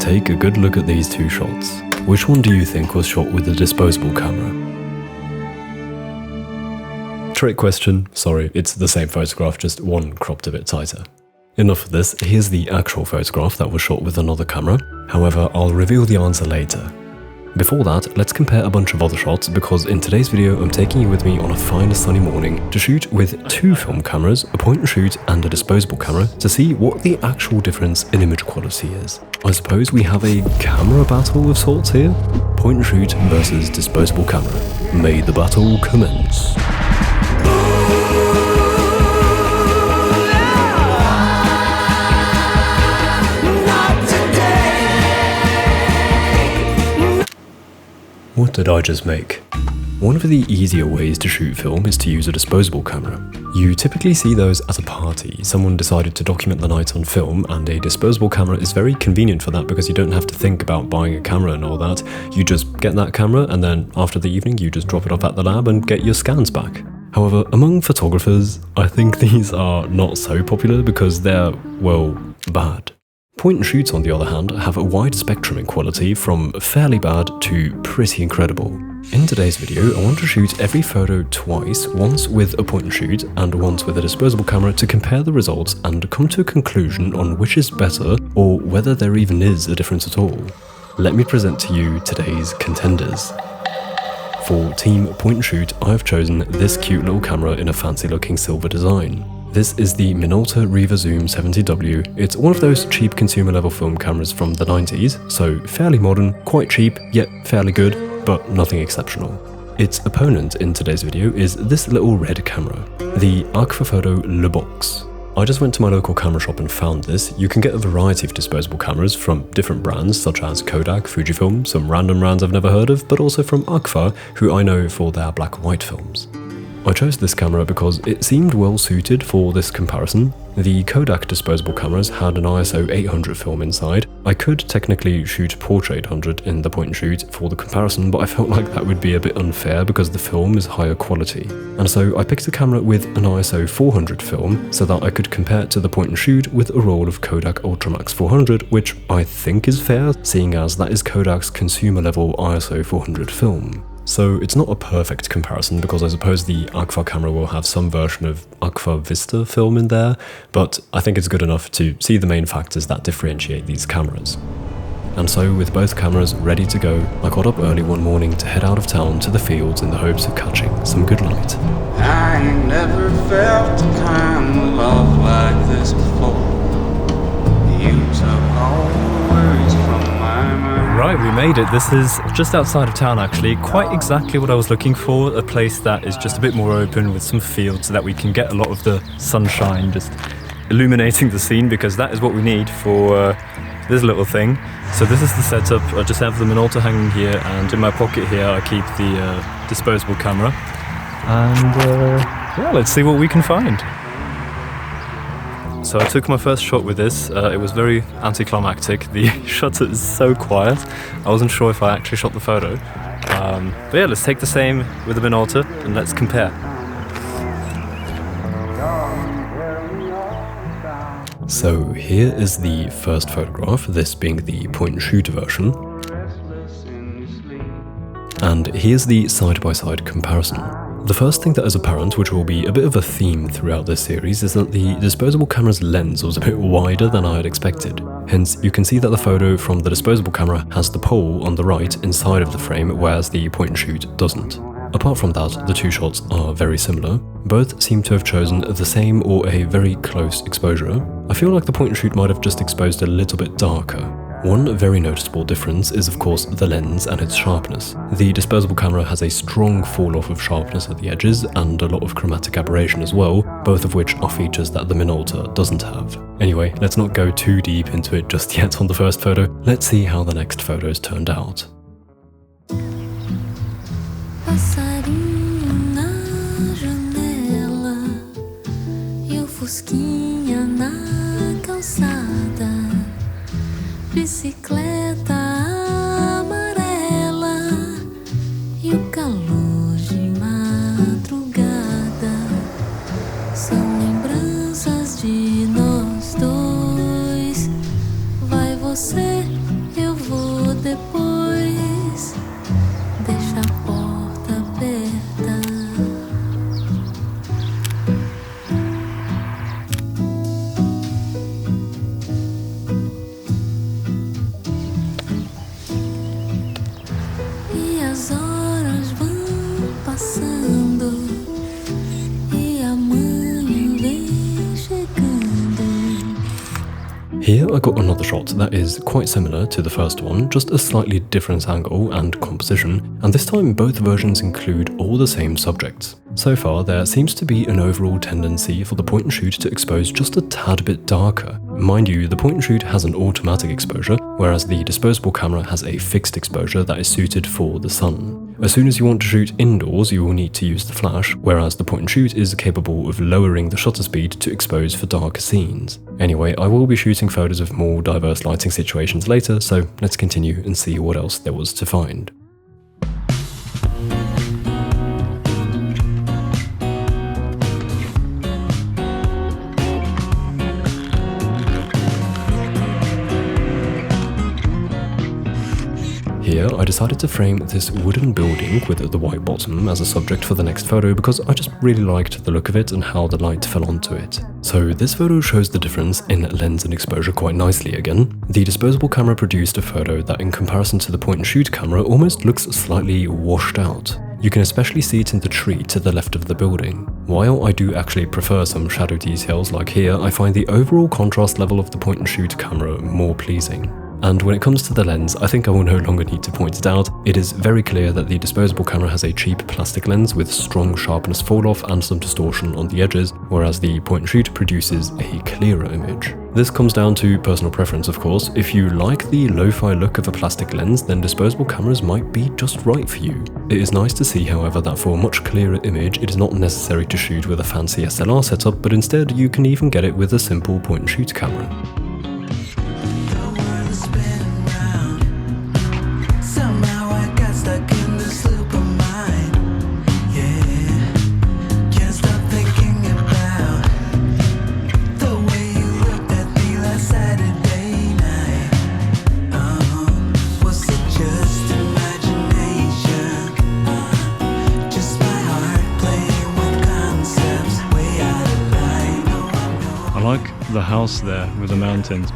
take a good look at these two shots. Which one do you think was shot with a disposable camera? Trick question, sorry, it's the same photograph, just one cropped a bit tighter. Enough of this, here's the actual photograph that was shot with another camera. However, I'll reveal the answer later. Before that, let's compare a bunch of other shots because in today's video I'm taking you with me on a fine sunny morning to shoot with two film cameras, a point and shoot and a disposable camera to see what the actual difference in image quality is. I suppose we have a camera battle of sorts here? Point and shoot versus disposable camera. May the battle commence. What did I just make? One of the easier ways to shoot film is to use a disposable camera. You typically see those at a party. Someone decided to document the night on film, and a disposable camera is very convenient for that because you don't have to think about buying a camera and all that. You just get that camera and then after the evening you just drop it off at the lab and get your scans back. However, among photographers, I think these are not so popular because they're, well, bad. Point and shoots, on the other hand, have a wide spectrum in quality from fairly bad to pretty incredible. In today's video, I want to shoot every photo twice, once with a point and shoot and once with a disposable camera to compare the results and come to a conclusion on which is better or whether there even is a difference at all. Let me present to you today's contenders. For Team Point and Shoot, I have chosen this cute little camera in a fancy looking silver design. This is the Minolta Riva Zoom 70W. It's one of those cheap consumer level film cameras from the 90s, so fairly modern, quite cheap, yet fairly good, but nothing exceptional. Its opponent in today's video is this little red camera, the Aquaphoto Le Box. I just went to my local camera shop and found this. You can get a variety of disposable cameras from different brands such as Kodak, Fujifilm, some random brands I've never heard of, but also from Agfa, who I know for their black and white films. I chose this camera because it seemed well suited for this comparison. The Kodak disposable cameras had an ISO 800 film inside. I could technically shoot Portrait 800 in the point and shoot for the comparison, but I felt like that would be a bit unfair because the film is higher quality. And so I picked a camera with an ISO 400 film so that I could compare it to the point and shoot with a roll of Kodak Ultramax 400, which I think is fair, seeing as that is Kodak's consumer level ISO 400 film. So it's not a perfect comparison because I suppose the Agfa camera will have some version of Agfa Vista film in there, but I think it's good enough to see the main factors that differentiate these cameras. And so with both cameras ready to go, I got up early one morning to head out of town to the fields in the hopes of catching some good light. I ain't never felt a kind of love like this before. You took all the words from my mind. Right, we made it. This is just outside of town actually, quite exactly what I was looking for, a place that is just a bit more open with some fields so that we can get a lot of the sunshine just illuminating the scene, because that is what we need for this little thing. So this is the setup. I just have the Minolta hanging here, and in my pocket here I keep the disposable camera. And yeah, let's see what we can find. So I took my first shot with this. It was very anticlimactic. The shutter is so quiet. I wasn't sure if I actually shot the photo. But yeah, let's take the same with the Minolta and let's compare. So here is the first photograph, this being the point and shoot version. And here's the side-by-side comparison. The first thing that is apparent, which will be a bit of a theme throughout this series, is that the disposable camera's lens was a bit wider than I had expected. Hence, you can see that the photo from the disposable camera has the pole on the right inside of the frame, whereas the point and shoot doesn't. Apart from that, the two shots are very similar. Both seem to have chosen the same or a very close exposure. I feel like the point and shoot might have just exposed a little bit darker. One very noticeable difference is of course the lens and its sharpness. The disposable camera has a strong fall off of sharpness at the edges and a lot of chromatic aberration as well, both of which are features that the Minolta doesn't have. Anyway, let's not go too deep into it just yet on the first photo. Let's see how the next photos turned out. Passarinho na janela e o fusquinha na calçada, bicicleta amarela e o calor de madrugada são lembranças de nós dois. Vai você, eu Here I got another shot that is quite similar to the first one, just a slightly different angle and composition, and this time both versions include all the same subjects. So far, there seems to be an overall tendency for the point and shoot to expose just a tad bit darker. Mind you, the point and shoot has an automatic exposure, whereas the disposable camera has a fixed exposure that is suited for the sun. As soon as you want to shoot indoors, you will need to use the flash, whereas the point and shoot is capable of lowering the shutter speed to expose for darker scenes. Anyway, I will be shooting photos of more diverse lighting situations later, so let's continue and see what else there was to find. Here, I decided to frame this wooden building with the white bottom as a subject for the next photo because I just really liked the look of it and how the light fell onto it. So this photo shows the difference in lens and exposure quite nicely again. The disposable camera produced a photo that in comparison to the point and shoot camera almost looks slightly washed out. You can especially see it in the tree to the left of the building. While I do actually prefer some shadow details like here, I find the overall contrast level of the point and shoot camera more pleasing. And when it comes to the lens, I think I will no longer need to point it out. It is very clear that the disposable camera has a cheap plastic lens with strong sharpness fall-off and some distortion on the edges, whereas the point and shoot produces a clearer image. This comes down to personal preference, of course. If you like the lo-fi look of a plastic lens, then disposable cameras might be just right for you. It is nice to see, however, that for a much clearer image, it is not necessary to shoot with a fancy SLR setup, but instead you can even get it with a simple point and shoot camera. I like the house there with the mountains.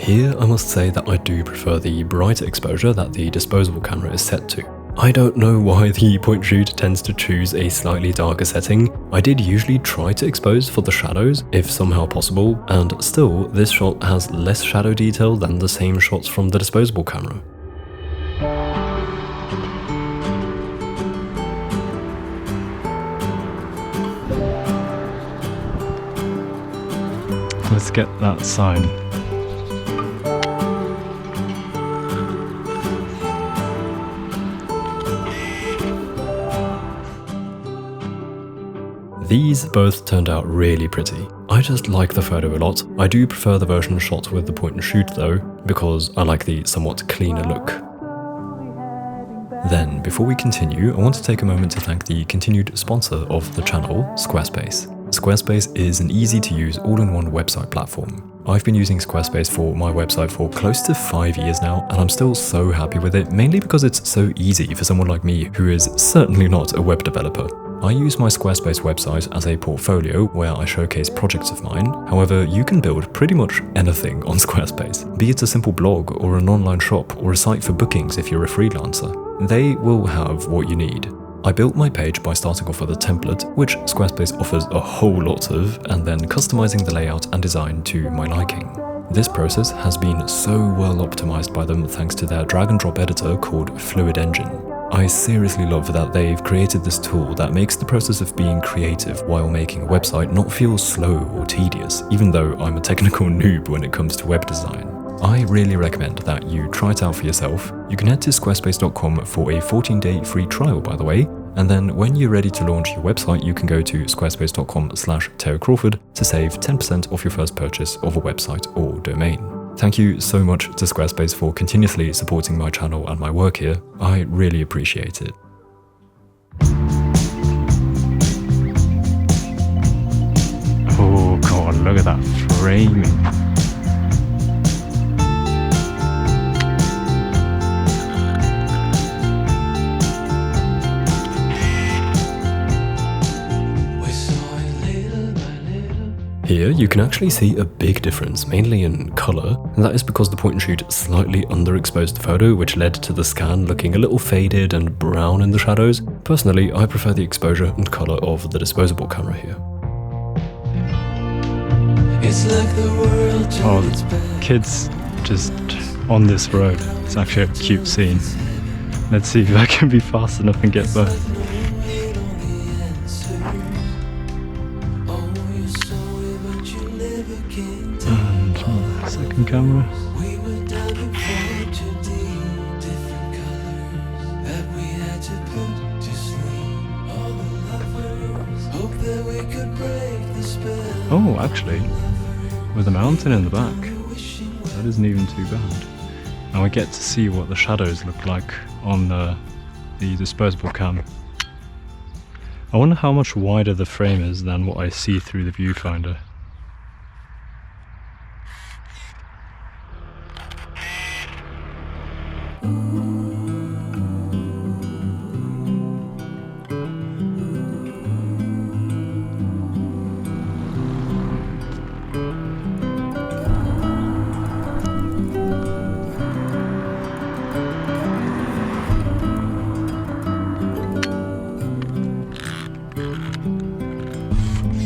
Here I must say that I do prefer the brighter exposure that the disposable camera is set to. I don't know why the point and shoot tends to choose a slightly darker setting. I did usually try to expose for the shadows, if somehow possible, and still this shot has less shadow detail than the same shots from the disposable camera. Let's get that sign. These both turned out really pretty. I just like the photo a lot. I do prefer the version shot with the point and shoot though, because I like the somewhat cleaner look. Then, before we continue, I want to take a moment to thank the continued sponsor of the channel, Squarespace. Squarespace is an easy-to-use all-in-one website platform. I've been using Squarespace for my website for close to 5 years now, and I'm still so happy with it, mainly because it's so easy for someone like me who is certainly not a web developer. I use my Squarespace website as a portfolio where I showcase projects of mine. However, you can build pretty much anything on Squarespace, be it a simple blog or an online shop or a site for bookings if you're a freelancer. They will have what you need. I built my page by starting off with a template, which Squarespace offers a whole lot of, and then customizing the layout and design to my liking. This process has been so well optimized by them thanks to their drag and drop editor called Fluid Engine. I seriously love that they've created this tool that makes the process of being creative while making a website not feel slow or tedious, even though I'm a technical noob when it comes to web design. I really recommend that you try it out for yourself. You can head to squarespace.com for a 14-day free trial, by the way, and then when you're ready to launch your website, you can go to squarespace.com/Crawford to save 10% off your first purchase of a website or domain. Thank you so much to Squarespace for continuously supporting my channel and my work here. I really appreciate it. Oh god, look at that framing. Here you can actually see a big difference, mainly in colour, and that is because the point and shoot slightly underexposed the photo, which led to the scan looking a little faded and brown in the shadows. Personally, I prefer the exposure and colour of the disposable camera here. It's like the world Oh, kids just on this road. It's actually a cute scene. Let's see if I can be fast enough and get by. And second camera. Oh, actually, with a mountain in the back, that isn't even too bad. And we get to see what the shadows look like on the disposable cam. I wonder how much wider the frame is than what I see through the viewfinder.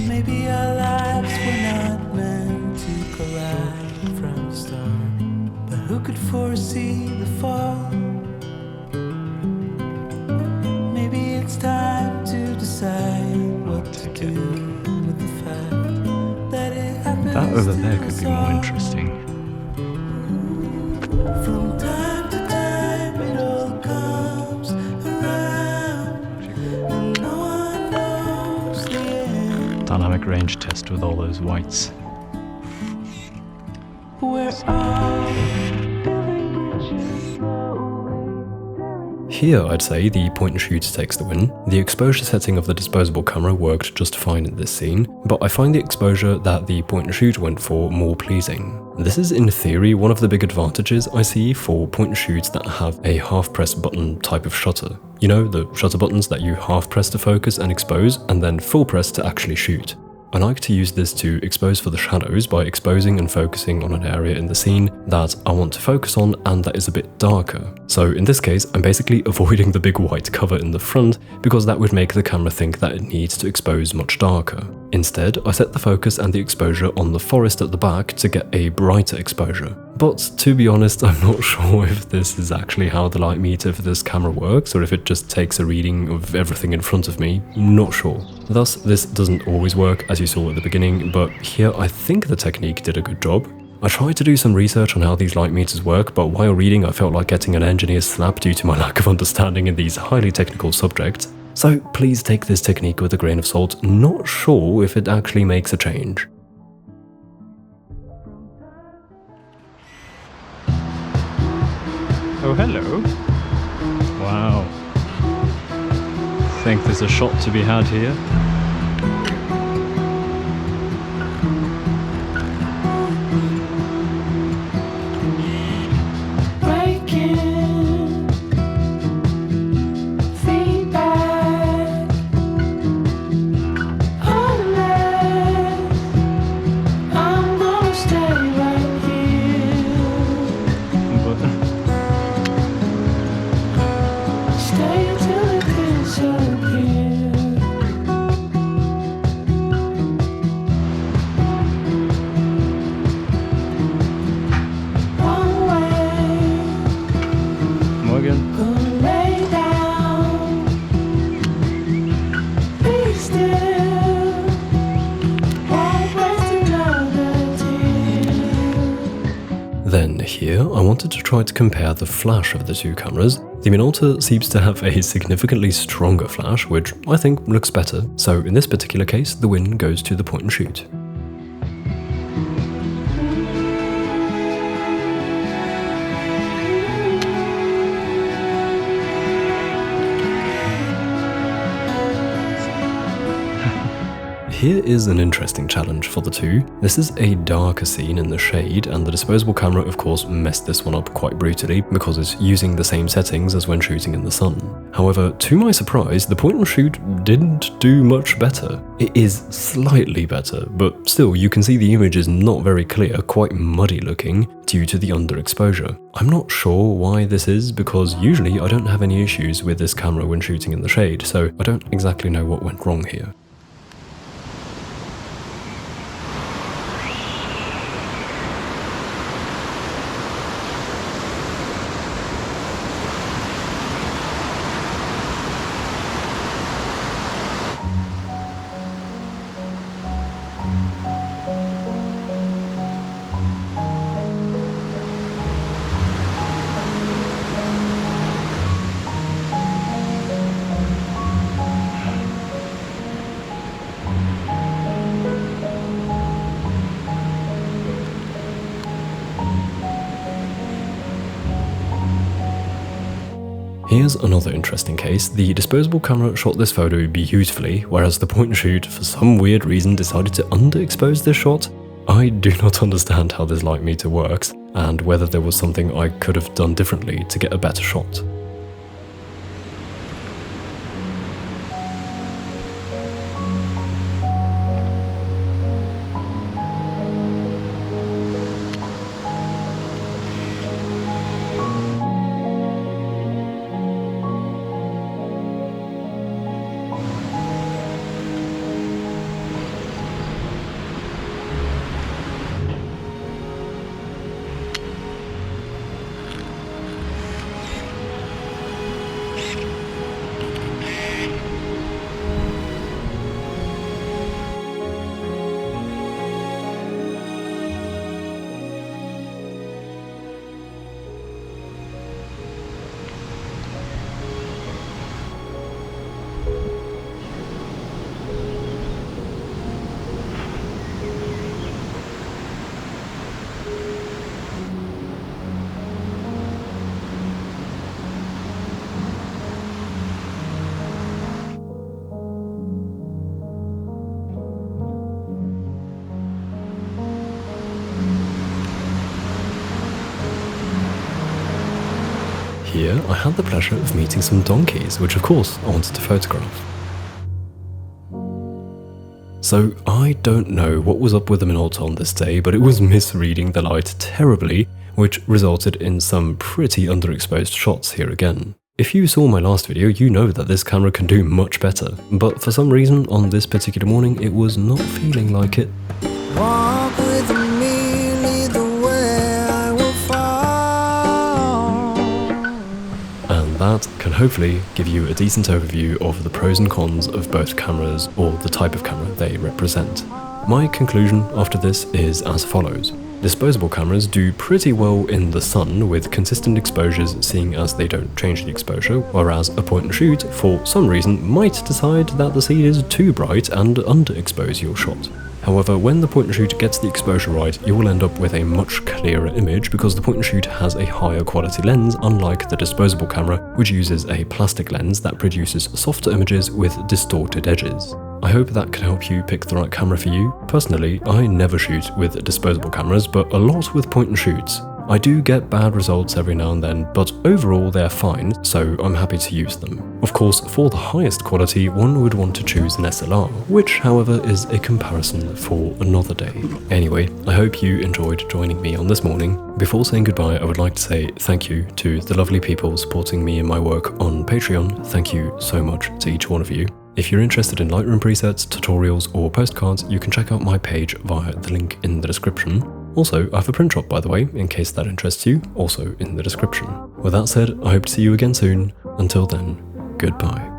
Maybe our lives were not meant to collide from the start, but who could foresee the fall? Maybe it's time to decide what to do with the fact that it happens. That over there could be more interesting. From time to time it all comes around, and no one knows the end. Dynamic range test with all those whites. We're all building bridges slowly. Here I'd say the point and shoot takes the win. The exposure setting of the disposable camera worked just fine in this scene, but I find the exposure that the point and shoot went for more pleasing. This is in theory one of the big advantages I see for point and shoots that have a half press button type of shutter. You know, the shutter buttons that you half press to focus and expose, and then full press to actually shoot. I like to use this to expose for the shadows by exposing and focusing on an area in the scene that I want to focus on and that is a bit darker. So in this case, I'm basically avoiding the big white cover in the front because that would make the camera think that it needs to expose much darker. Instead, I set the focus and the exposure on the forest at the back to get a brighter exposure. But to be honest, I'm not sure if this is actually how the light meter for this camera works or if it just takes a reading of everything in front of me, not sure. Thus, this doesn't always work as you saw at the beginning, but here I think the technique did a good job. I tried to do some research on how these light meters work, but while reading I felt like getting an engineer's slap due to my lack of understanding in these highly technical subjects. So please take this technique with a grain of salt, not sure if it actually makes a change. Oh, hello. Wow. Think there's a shot to be had here. Then here, I wanted to try to compare the flash of the two cameras. The Minolta seems to have a significantly stronger flash, which I think looks better, so in this particular case, the win goes to the point and shoot. Here is an interesting challenge for the two. This is a darker scene in the shade, and the disposable camera of course messed this one up quite brutally because it's using the same settings as when shooting in the sun. However, to my surprise, the point and shoot didn't do much better. It is slightly better, but still you can see the image is not very clear, quite muddy looking due to the underexposure. I'm not sure why this is because usually I don't have any issues with this camera when shooting in the shade, so I don't exactly know what went wrong here. Here's another interesting case. The disposable camera shot this photo beautifully, whereas the point and shoot, for some weird reason, decided to underexpose this shot. I do not understand how this light meter works, and whether there was something I could have done differently to get a better shot. Here, I had the pleasure of meeting some donkeys, which of course I wanted to photograph. So I don't know what was up with the Minolta on this day, but it was misreading the light terribly, which resulted in some pretty underexposed shots here again. If you saw my last video, you know that this camera can do much better, but for some reason on this particular morning it was not feeling like it. Walk with me, lead the way, I will fall. And that can hopefully give you a decent overview of the pros and cons of both cameras, or the type of camera they represent. My conclusion after this is as follows. Disposable cameras do pretty well in the sun with consistent exposures, seeing as they don't change the exposure, whereas a point and shoot, for some reason, might decide that the scene is too bright and underexpose your shot. However, when the point and shoot gets the exposure right, you will end up with a much clearer image because the point and shoot has a higher quality lens, unlike the disposable camera, which uses a plastic lens that produces softer images with distorted edges. I hope that can help you pick the right camera for you. Personally, I never shoot with disposable cameras, but a lot with point and shoots. I do get bad results every now and then, but overall they're fine, so I'm happy to use them. Of course, for the highest quality, one would want to choose an SLR, which, however, is a comparison for another day. Anyway, I hope you enjoyed joining me on this morning. Before saying goodbye, I would like to say thank you to the lovely people supporting me in my work on Patreon. Thank you so much to each one of you. If you're interested in Lightroom presets, tutorials, or postcards, you can check out my page via the link in the description. Also, I have a print shop, by the way, in case that interests you, also in the description. With that said, I hope to see you again soon. Until then, goodbye.